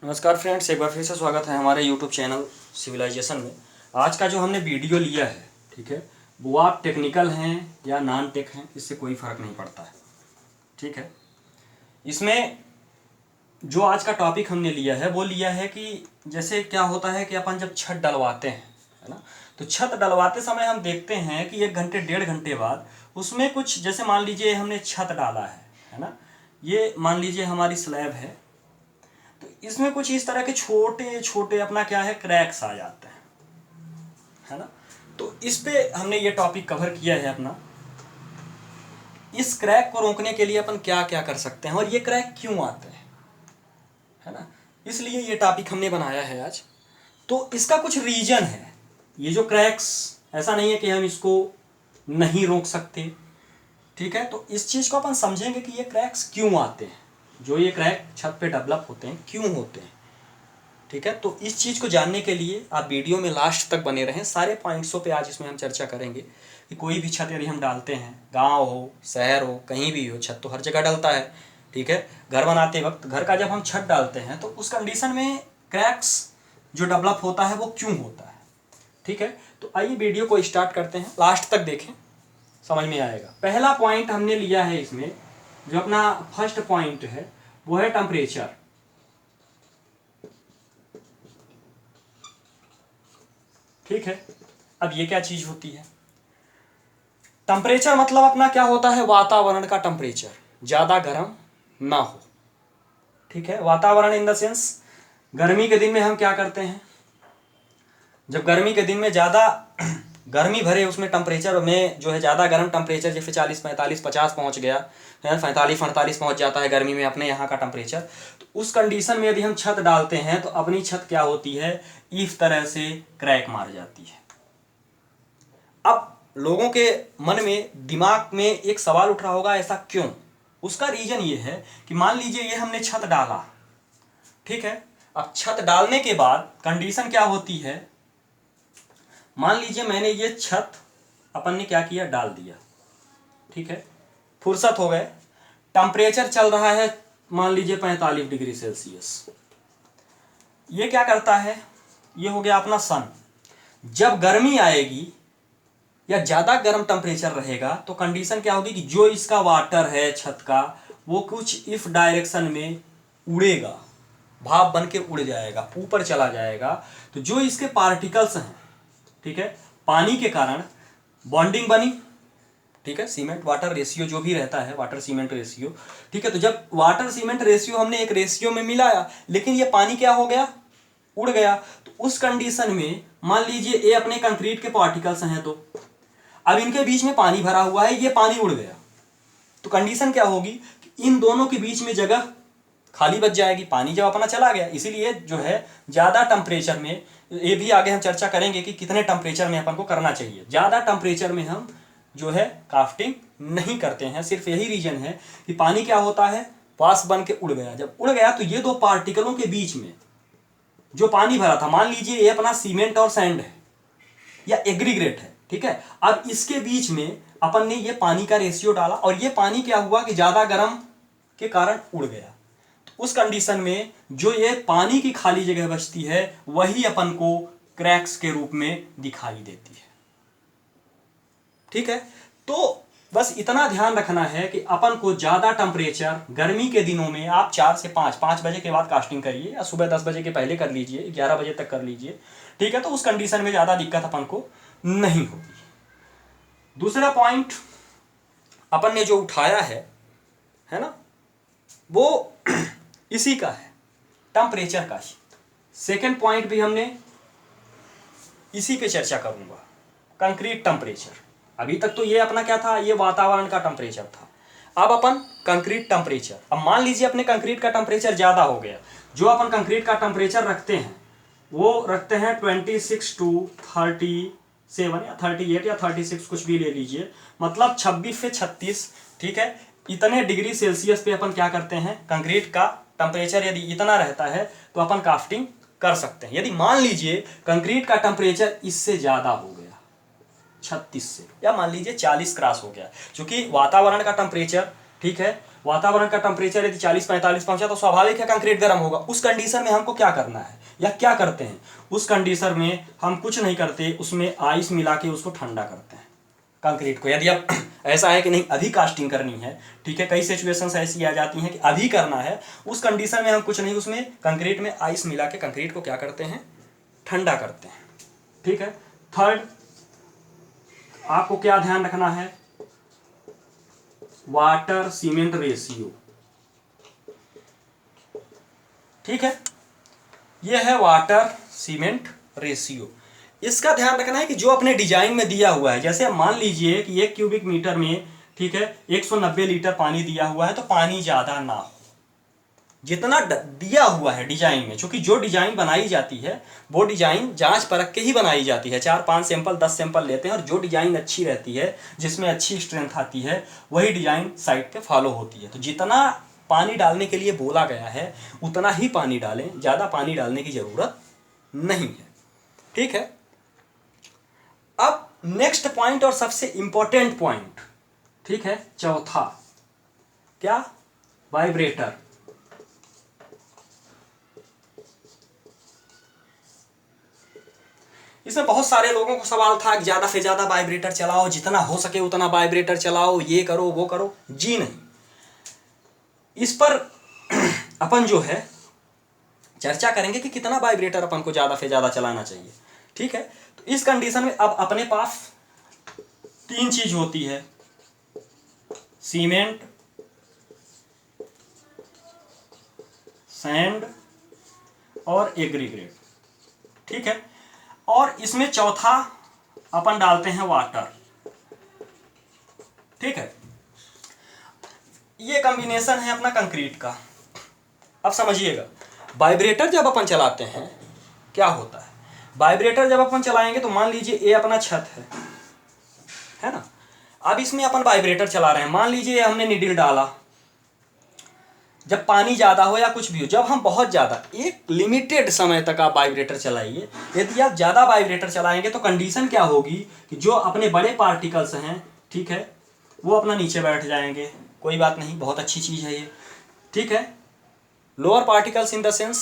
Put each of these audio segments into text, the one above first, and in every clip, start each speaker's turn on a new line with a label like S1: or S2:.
S1: नमस्कार फ्रेंड्स, एक बार फिर से स्वागत है हमारे यूट्यूब चैनल सिविलाइजेशन में। आज का जो हमने वीडियो लिया है, ठीक है, वो आप टेक्निकल हैं या नॉन टेक हैं, इससे कोई फ़र्क नहीं पड़ता है। ठीक है, इसमें जो आज का टॉपिक हमने लिया है वो लिया है कि जैसे क्या होता है कि अपन जब छत डलवाते हैं, है ना, तो छत डलवाते समय हम देखते हैं कि 1 घंटे 1.5 घंटे बाद उसमें कुछ, जैसे मान लीजिए हमने छत डाला है ना, ये मान लीजिए हमारी स्लैब है, तो इसमें कुछ इस तरह के छोटे छोटे अपना क्या है, क्रैक्स आ जाते हैं, है ना। तो इस पे हमने ये टॉपिक कवर किया है अपना। इस क्रैक को रोकने के लिए अपन क्या क्या कर सकते हैं और ये क्रैक क्यों आते हैं, है ना, इसलिए ये टॉपिक हमने बनाया है आज। तो इसका कुछ रीजन है। ये जो क्रैक्स, ऐसा नहीं है कि हम इसको नहीं रोक सकते, ठीक है। तो इस चीज़ को अपन समझेंगे कि ये क्रैक्स क्यों आते हैं, जो ये क्रैक छत पे डेवलप होते हैं क्यों होते हैं, ठीक है। तो इस चीज़ को जानने के लिए आप वीडियो में लास्ट तक बने रहें। सारे पॉइंट्सों पे आज इसमें हम चर्चा करेंगे कि कोई भी छत यदि हम डालते हैं, गांव हो, शहर हो, कहीं भी हो, छत तो हर जगह डलता है, ठीक है। घर बनाते वक्त, घर का जब हम छत डालते हैं तो उस कंडीशन में क्रैक्स जो डेवलप होता है वो क्यों होता है, ठीक है। तो आइए वीडियो को स्टार्ट करते हैं, लास्ट तक देखें, समझ में आएगा। पहला पॉइंट हमने लिया है इसमें, जो अपना फर्स्ट पॉइंट है वो है टेम्परेचर। ठीक है, अब ये क्या चीज होती है? टेम्परेचर मतलब अपना क्या होता है, वातावरण का टेम्परेचर ज्यादा गर्म ना हो, ठीक है। वातावरण इन द सेंस, गर्मी के दिन में हम क्या करते हैं, जब गर्मी के दिन में ज्यादा गर्मी भरे उसमें टेम्परेचर में जो है ज़्यादा गर्म टेम्परेचर, जैसे 40 45 50 पहुंच गया है, 45 48 पहुंच जाता है गर्मी में अपने यहाँ का टेम्परेचर, तो उस कंडीशन में यदि हम छत डालते हैं तो अपनी छत क्या होती है, इस तरह से क्रैक मार जाती है। अब लोगों के मन में, दिमाग में एक सवाल उठ रहा होगा, ऐसा क्यों? उसका रीजन ये है कि मान लीजिए ये हमने छत डाला, ठीक है। अब छत डालने के बाद कंडीशन क्या होती है, मान लीजिए मैंने ये छत अपन ने क्या किया, डाल दिया, ठीक है, फुर्सत हो गए, टेम्परेचर चल रहा है मान लीजिए 45 डिग्री सेल्सियस। ये क्या करता है, ये हो गया अपना सन। जब गर्मी आएगी या ज़्यादा गर्म टेम्परेचर रहेगा तो कंडीशन क्या होगी कि जो इसका वाटर है छत का, वो कुछ इस डायरेक्शन में उड़ेगा, भाप बन के उड़ जाएगा, ऊपर चला जाएगा। तो जो इसके पार्टिकल्स हैं, ठीक है, पानी के कारण बॉन्डिंग बनी, ठीक है, सीमेंट वाटर रेशियो जो भी रहता है, वाटर सीमेंट रेशियो, ठीक है। तो जब वाटर सीमेंट रेशियो हमने एक रेशियो में मिलाया, लेकिन ये पानी क्या हो गया, उड़ गया, तो उस कंडीशन में मान लीजिए ये अपने कंक्रीट के पार्टिकल्स हैं, तो अब इनके बीच में पानी भरा हुआ है, ये पानी उड़ गया, तो कंडीशन क्या होगी कि इन दोनों के बीच में जगह खाली बच जाएगी, पानी जब अपना चला गया। इसीलिए जो है ज़्यादा टेम्परेचर में, ये भी आगे हम चर्चा करेंगे कि कितने टेम्परेचर में अपन को करना चाहिए। ज़्यादा टेम्परेचर में हम जो है कास्टिंग नहीं करते हैं, सिर्फ यही रीजन है कि पानी क्या होता है, वाष्प बन के उड़ गया। जब उड़ गया तो ये दो पार्टिकलों के बीच में जो पानी भरा था, मान लीजिए ये अपना सीमेंट और सैंड है या एग्रीग्रेट है, ठीक है। अब इसके बीच में अपन ने ये पानी का रेशियो डाला और ये पानी क्या हुआ कि ज़्यादा गर्म के कारण उड़ गया। तो उस कंडीशन में जो ये पानी की खाली जगह बचती है, वही अपन को क्रैक्स के रूप में दिखाई देती है, ठीक है। तो बस इतना ध्यान रखना है कि अपन को ज़्यादा टेम्परेचर गर्मी के दिनों में, आप 4 से 5 बजे के बाद कास्टिंग करिए, या सुबह 10 बजे के पहले कर लीजिए, 11 बजे तक कर लीजिए, ठीक है। तो उस कंडीशन में ज़्यादा दिक्कत अपन को नहीं होगी। दूसरा पॉइंट अपन ने जो उठाया है ना, वो इसी का है, टेम्परेचर का ही। सेकेंड पॉइंट भी हमने इसी पे चर्चा करूंगा, कंक्रीट टेम्परेचर। अभी तक तो ये अपना क्या था, ये वातावरण का टेम्परेचर था। अब अपन कंक्रीट टेम्परेचर, अब मान लीजिए अपने कंक्रीट का टेम्परेचर ज़्यादा हो गया। जो अपन कंक्रीट का टेम्परेचर रखते हैं वो रखते हैं 26 to 37 या 38 या 36, कुछ भी ले लीजिए, मतलब 26 से 36, ठीक है। इतने डिग्री सेल्सियस पे अपन क्या करते हैं, कंक्रीट का टेम्परेचर यदि इतना रहता है तो अपन कास्टिंग कर सकते हैं। यदि मान लीजिए कंक्रीट का टेम्परेचर इससे ज़्यादा हो गया, 36 से, या मान लीजिए 40 क्रॉस हो गया, क्योंकि वातावरण का टेम्परेचर, ठीक है, वातावरण का टेम्परेचर यदि 40-45 पहुंचा तो स्वाभाविक है कंक्रीट गर्म होगा। उस कंडीशन में हमको क्या करना है या क्या करते हैं, उस कंडीशन में हम कुछ नहीं करते, उसमें आइस मिला के उसको ठंडा करते हैं कंक्रीट को। यदि अब ऐसा है कि नहीं अभी कास्टिंग करनी है, ठीक है, कई सिचुएशंस ऐसी आ जाती हैं कि अभी करना है, उस कंडीशन में हम कुछ नहीं, उसमें कंक्रीट में आइस मिला के कंक्रीट को क्या करते हैं, ठंडा करते हैं। ठीक है। थर्ड, आपको क्या ध्यान रखना है, वाटर सीमेंट रेशियो। ठीक है, यह है वाटर सीमेंट रेशियो। इसका ध्यान रखना है कि जो अपने डिजाइन में दिया हुआ है, जैसे मान लीजिए कि 1 क्यूबिक मीटर में, ठीक है, 190 लीटर पानी दिया हुआ है, तो पानी ज्यादा ना हो, जितना दिया हुआ है डिजाइन में। क्योंकि जो डिजाइन बनाई जाती है वो डिजाइन जांच परख के ही बनाई जाती है। 4-5 सैंपल 10 सैंपल लेते हैं और जो डिजाइन अच्छी रहती है, जिसमें अच्छी स्ट्रेंथ आती है, वही डिजाइन साइट पे फॉलो होती है। तो जितना पानी डालने के लिए बोला गया है उतना ही पानी डालें, ज़्यादा पानी डालने की ज़रूरत नहीं है। ठीक है। अब नेक्स्ट पॉइंट और सबसे इंपॉर्टेंट पॉइंट, ठीक है, चौथा, क्या, वाइब्रेटर। इसमें बहुत सारे लोगों को सवाल था कि ज़्यादा से ज़्यादा वाइब्रेटर चलाओ, जितना हो सके उतना वाइब्रेटर चलाओ, ये करो वो करो। जी नहीं, इस पर अपन जो है चर्चा करेंगे कि कितना वाइब्रेटर अपन को ज़्यादा से ज़्यादा चलाना चाहिए। ठीक है। तो इस कंडीशन में अब अपने पास 3 चीज़ होती है, सीमेंट, सैंड और एग्रीगेट। ठीक है। और इसमें चौथा अपन डालते हैं वाटर। ठीक है। ये कॉम्बिनेशन है अपना कंक्रीट का। अब समझिएगा, वाइब्रेटर जब अपन चलाते हैं क्या होता है, वाइब्रेटर जब अपन चलाएंगे तो मान लीजिए ये अपना छत है ना। अब इसमें अपन वाइब्रेटर चला रहे हैं, मान लीजिए हमने नीडल डाला, जब पानी ज़्यादा हो या कुछ भी हो, जब हम बहुत ज़्यादा, एक लिमिटेड समय तक आप वाइब्रेटर चलाइए। यदि आप ज़्यादा वाइब्रेटर चलाएंगे तो कंडीशन क्या होगी कि जो अपने बड़े पार्टिकल्स हैं, ठीक है, वो अपना नीचे बैठ जाएंगे। कोई बात नहीं, बहुत अच्छी चीज़ है ये। ठीक है। Lower particles in the sense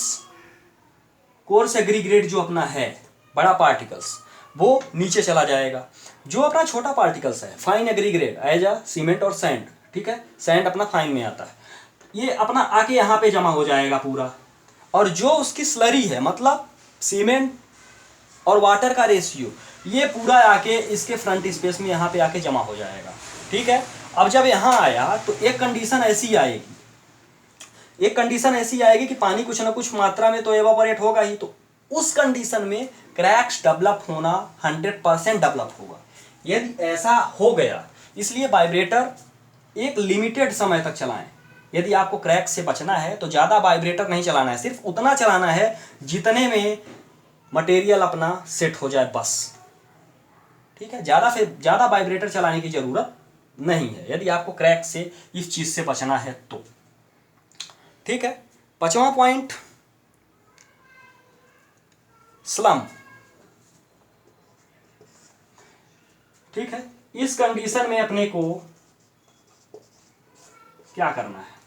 S1: coarse aggregate जो अपना है बड़ा पार्टिकल्स, वो नीचे चला जाएगा। जो अपना छोटा पार्टिकल्स है fine aggregate as a cement और सैंड, ठीक है, सैंड अपना फाइन में आता है, ये अपना आके यहाँ पे जमा हो जाएगा पूरा। और जो उसकी स्लरी है, मतलब सीमेंट और वाटर का रेशियो, ये पूरा आके इसके फ्रंट स्पेस में यहाँ पे आके जमा हो जाएगा। ठीक है। अब जब यहाँ आया तो एक कंडीशन ऐसी आएगी, एक कंडीशन ऐसी आएगी कि पानी कुछ ना कुछ मात्रा में तो एवापोरेट होगा ही, तो उस कंडीशन में क्रैक्स डेवलप होना 100% डेवलप होगा। यदि ऐसा हो गया, इसलिए वाइब्रेटर एक लिमिटेड समय तक चलाएं। यदि आपको क्रैक से बचना है तो ज़्यादा वाइब्रेटर नहीं चलाना है, सिर्फ उतना चलाना है जितने में मटेरियल अपना सेट हो जाए बस। ठीक है। ज़्यादा से ज़्यादा वाइब्रेटर चलाने की ज़रूरत नहीं है यदि आपको क्रैक से, इस चीज़ से बचना है तो। ठीक है। 5वां पॉइंट, स्लम। ठीक है। इस कंडीशन में अपने को क्या करना है,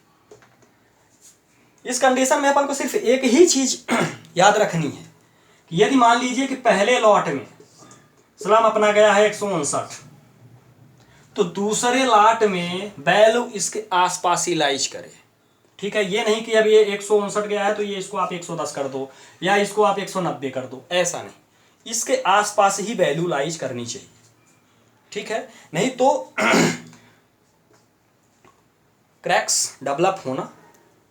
S1: इस कंडीशन में अपन को सिर्फ एक ही चीज याद रखनी है कि यदि मान लीजिए कि पहले लॉट में स्लम अपना गया है 159, तो दूसरे लॉट में वैल्यू इसके आसपास ही लाइज करे। ठीक है। ये नहीं कि अब ये 159 गया है तो ये इसको आप 110 कर दो या इसको आप 190 कर दो, ऐसा नहीं, इसके आसपास ही वैल्यू लाइज करनी चाहिए। ठीक है। नहीं तो क्रैक्स डेवलप होना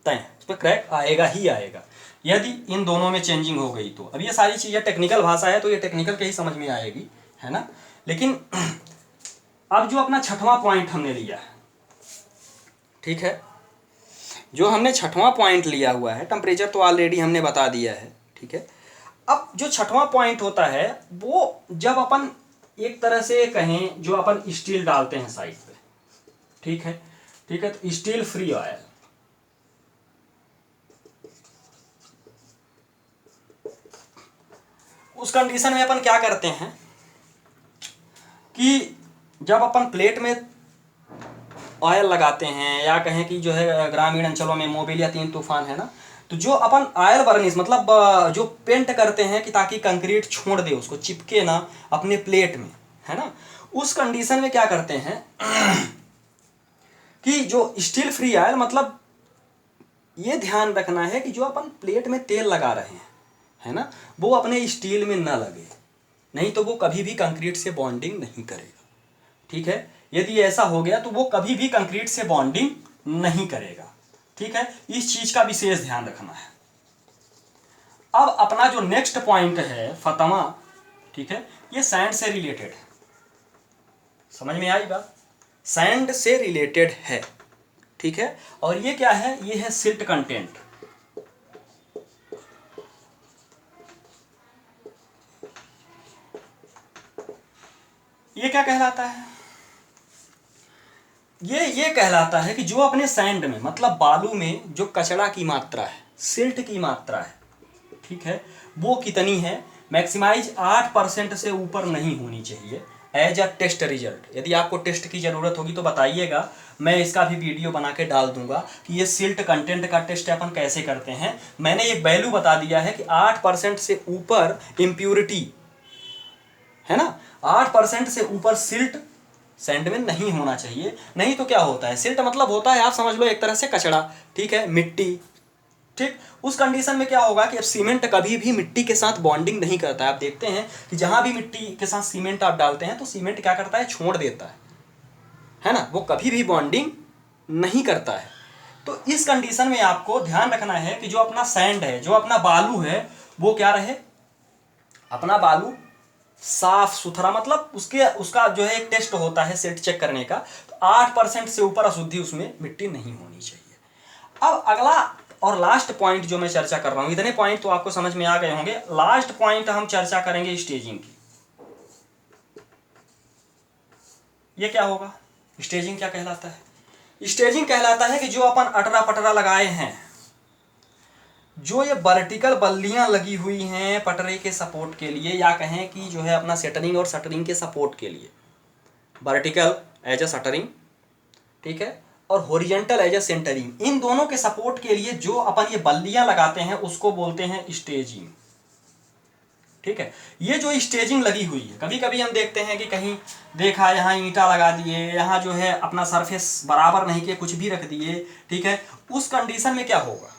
S1: तय है, उस पर क्रैक आएगा ही आएगा यदि इन दोनों में चेंजिंग हो गई तो। अब ये सारी चीज़ें टेक्निकल भाषा है तो ये टेक्निकल के ही समझ में आएगी, है ना। लेकिन अब जो अपना 6वां पॉइंट हमने लिया है, ठीक है, जो हमने 6वां पॉइंट लिया हुआ है, टेम्परेचर तो ऑलरेडी हमने बता दिया है। ठीक है। अब जो 6वां पॉइंट होता है वो जब अपन एक तरह से कहें, जो अपन स्टील डालते हैं साइड पे, ठीक है, ठीक है, तो स्टील फ्री ऑयल, उस कंडीशन में अपन क्या करते हैं कि जब अपन प्लेट में ऑयल लगाते हैं, या कहें कि जो है ग्रामीण अंचलों में मोबिल या 3 तूफान है ना, तो जो अपन ऑयल वर्निश मतलब जो पेंट करते हैं कि ताकि कंक्रीट छोड़ दे, उसको चिपके ना अपने प्लेट में, है ना, उस कंडीशन में क्या करते हैं कि जो स्टील फ्री ऑयल मतलब ये ध्यान रखना है कि जो अपन प्लेट में तेल लगा रहे हैं, है ना, वो अपने स्टील में ना लगे, नहीं तो वो कभी भी कंक्रीट से बॉन्डिंग नहीं करेगा। ठीक है, यदि ऐसा हो गया तो वो कभी भी कंक्रीट से बॉन्डिंग नहीं करेगा। ठीक है, इस चीज का विशेष ध्यान रखना है। अब अपना जो नेक्स्ट पॉइंट है फतवा, ठीक है, ये सैंड से रिलेटेड है, समझ में आई बात, सैंड से रिलेटेड है। ठीक है, और ये क्या है, ये है सिल्ट कंटेंट। ये क्या कहलाता है, ये कहलाता है कि जो अपने सैंड में मतलब बालू में जो कचरा की मात्रा है, सिल्ट की मात्रा है, ठीक है, वो कितनी है, मैक्सिमाइज 8% से ऊपर नहीं होनी चाहिए एज अ टेस्ट रिजल्ट। यदि आपको टेस्ट की ज़रूरत होगी तो बताइएगा, मैं इसका भी वीडियो बना के डाल दूंगा कि ये सिल्ट कंटेंट का टेस्ट अपन कैसे करते हैं। मैंने एक वैल्यू बता दिया है कि 8% से ऊपर इम्प्यूरिटी, है ना, 8% से ऊपर सिल्ट सैंड में नहीं होना चाहिए। नहीं तो क्या होता है, सिल्ट मतलब होता है, आप समझ लो एक तरह से कचरा, ठीक है, मिट्टी। ठीक, उस कंडीशन में क्या होगा कि अब सीमेंट कभी भी मिट्टी के साथ बॉन्डिंग नहीं करता है। आप देखते हैं कि जहां भी मिट्टी के साथ सीमेंट आप डालते हैं तो सीमेंट क्या करता है, छोड़ देता है ना, वो कभी भी बॉन्डिंग नहीं करता है। तो इस कंडीशन में आपको ध्यान रखना है कि जो अपना सैंड है, जो अपना बालू है, वो क्या रहे, अपना बालू साफ सुथरा, मतलब उसका जो है एक टेस्ट होता है सिल्ट चेक करने का, तो 8% से ऊपर अशुद्धि उसमें मिट्टी नहीं होनी चाहिए। अब अगला और लास्ट पॉइंट जो मैं चर्चा कर रहा हूं, इतने पॉइंट तो आपको समझ में आ गए होंगे। लास्ट पॉइंट हम चर्चा करेंगे स्टेजिंग की। ये क्या होगा, स्टेजिंग क्या कहलाता है, स्टेजिंग कहलाता है कि जो अपन अटरा पटरा लगाए हैं, जो ये वर्टिकल बल्लियां लगी हुई हैं पटरे के सपोर्ट के लिए, या कहें कि जो है अपना शटरिंग और शटरिंग के सपोर्ट के लिए, वर्टिकल एज अ शटरिंग, ठीक है, और हॉरिजॉन्टल एज अ सेंटरिंग, इन दोनों के सपोर्ट के लिए जो अपन ये बल्लियां लगाते हैं उसको बोलते हैं स्टेजिंग। ठीक है, ये जो स्टेजिंग लगी हुई है, कभी कभी हम देखते हैं कि कहीं देखा यहाँ ईंटा लगा दिए, यहाँ जो है अपना सरफेस बराबर नहीं किए, कुछ भी रख दिए, ठीक है, उस कंडीशन में क्या होगा,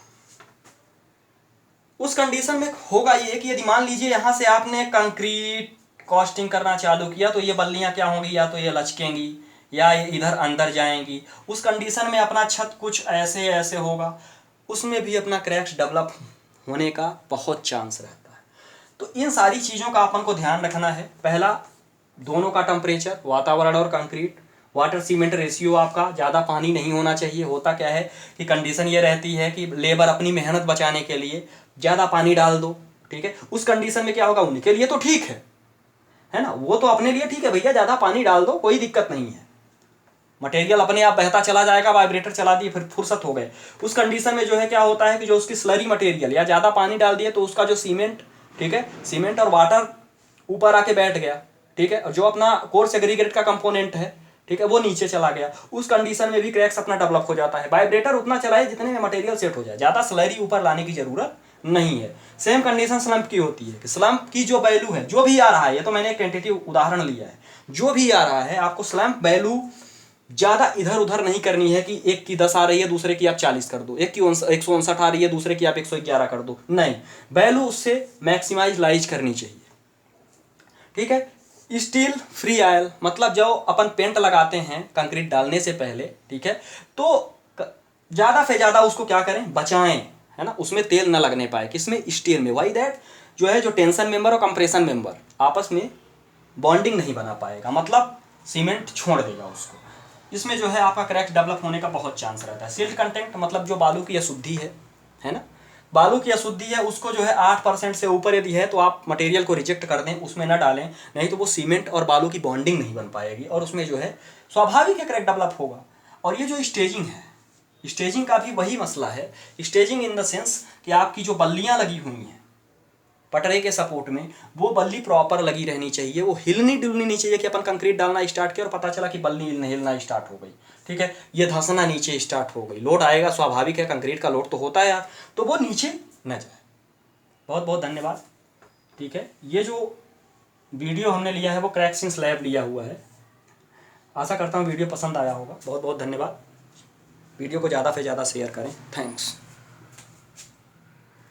S1: उस कंडीशन में होगा ये कि यदि मान लीजिए यहाँ से आपने कंक्रीट कॉस्टिंग करना चालू किया, तो ये बल्लियाँ क्या होंगी, या तो ये लचकेंगी या ये इधर अंदर जाएंगी। उस कंडीशन में अपना छत कुछ ऐसे ऐसे होगा, उसमें भी अपना क्रैक्स डेवलप होने का बहुत चांस रहता है। तो इन सारी चीज़ों का अपन को ध्यान रखना है। पहला, दोनों का टेम्परेचर, वातावरण और कंक्रीट, वाटर सीमेंट रेशियो आपका ज़्यादा पानी नहीं होना चाहिए। होता क्या है कि कंडीशन ये रहती है कि लेबर अपनी मेहनत बचाने के लिए ज़्यादा पानी डाल दो, ठीक है, उस कंडीशन में क्या होगा, उनके लिए तो ठीक है ना, वो तो अपने लिए ठीक है, भैया ज़्यादा पानी डाल दो, कोई दिक्कत नहीं है, मटेरियल अपने आप बहता चला जाएगा, वाइब्रेटर चला दिए, फिर फुर्सत हो गए। उस कंडीशन में जो है क्या होता है कि जो उसकी स्लरी मटेरियल या ज़्यादा पानी डाल दिए तो उसका जो सीमेंट, ठीक है, सीमेंट और वाटर ऊपर आके बैठ गया, ठीक है, और जो अपना कोर्स एग्रीगेट का कंपोनेंट है, ठीक है, वो नीचे चला गया। उस कंडीशन में भी क्रैक्स अपना डेवलप हो जाता है। वाइब्रेटर उतना चलाए जितने में मटेरियल सेट हो जाए, ज़्यादा स्लरी ऊपर लाने की जरूरत नहीं है। सेम कंडीशन स्लम्प की होती है कि स्लम्प की जो वैल्यू है, जो भी आ रहा है, ये तो मैंने एक टेंटेटिव उदाहरण लिया है, जो भी आ रहा है आपको स्लम्प वैल्यू ज़्यादा इधर उधर नहीं करनी है कि एक की 10 आ रही है दूसरे की आप 40 कर दो, एक की 159 आ रही है दूसरे की आप 111 कर दो, नहीं, वैल्यू उससे मैक्सिमाइज लाइज करनी चाहिए। ठीक है, स्टील फ्री ऑयल मतलब जो अपन पेंट लगाते हैं कंक्रीट डालने से पहले, ठीक है, तो ज़्यादा से ज़्यादा उसको क्या करें, बचाएं, है ना, उसमें तेल ना लगने पाए, किसमें, स्टील में। वाई दैट जो है जो टेंशन मेंबर और कंप्रेशन मेंबर आपस में बॉन्डिंग नहीं बना पाएगा, मतलब सीमेंट छोड़ देगा उसको, इसमें जो है आपका क्रैक्स डेवलप होने का बहुत चांस रहता है। सिल्ट कंटेंट मतलब जो बालू की अशुद्धि है ना, बालू की अशुद्धि है, उसको जो है 8% से ऊपर यदि है तो आप मटेरियल को रिजेक्ट कर दें, उसमें ना डालें, नहीं तो वो सीमेंट और बालू की बॉन्डिंग नहीं बन पाएगी और उसमें जो है स्वाभाविक है क्रैक डेवलप होगा। और ये जो स्टेजिंग है, स्टेजिंग का भी वही मसला है, स्टेजिंग इन द सेंस कि आपकी जो बल्लियाँ लगी हुई हैं, पटरे के सपोर्ट में वो बल्ली प्रॉपर लगी रहनी चाहिए, वो हिलनी डुलनी नहीं चाहिए कि अपन कंक्रीट डालना स्टार्ट किया और पता चला कि बल्ली हिलना स्टार्ट हो गई, ठीक है, ये धंसना नीचे स्टार्ट हो गई, लोड आएगा, स्वाभाविक है, कंक्रीट का लोड तो होता है यार, तो वो नीचे न जाए। बहुत बहुत धन्यवाद। ठीक है, ये जो वीडियो हमने लिया है वो क्रैक्स इन स्लैब लिया हुआ है। आशा करता हूँ वीडियो पसंद आया होगा। बहुत बहुत धन्यवाद। वीडियो को ज़्यादा से ज़्यादा शेयर करें। थैंक्स।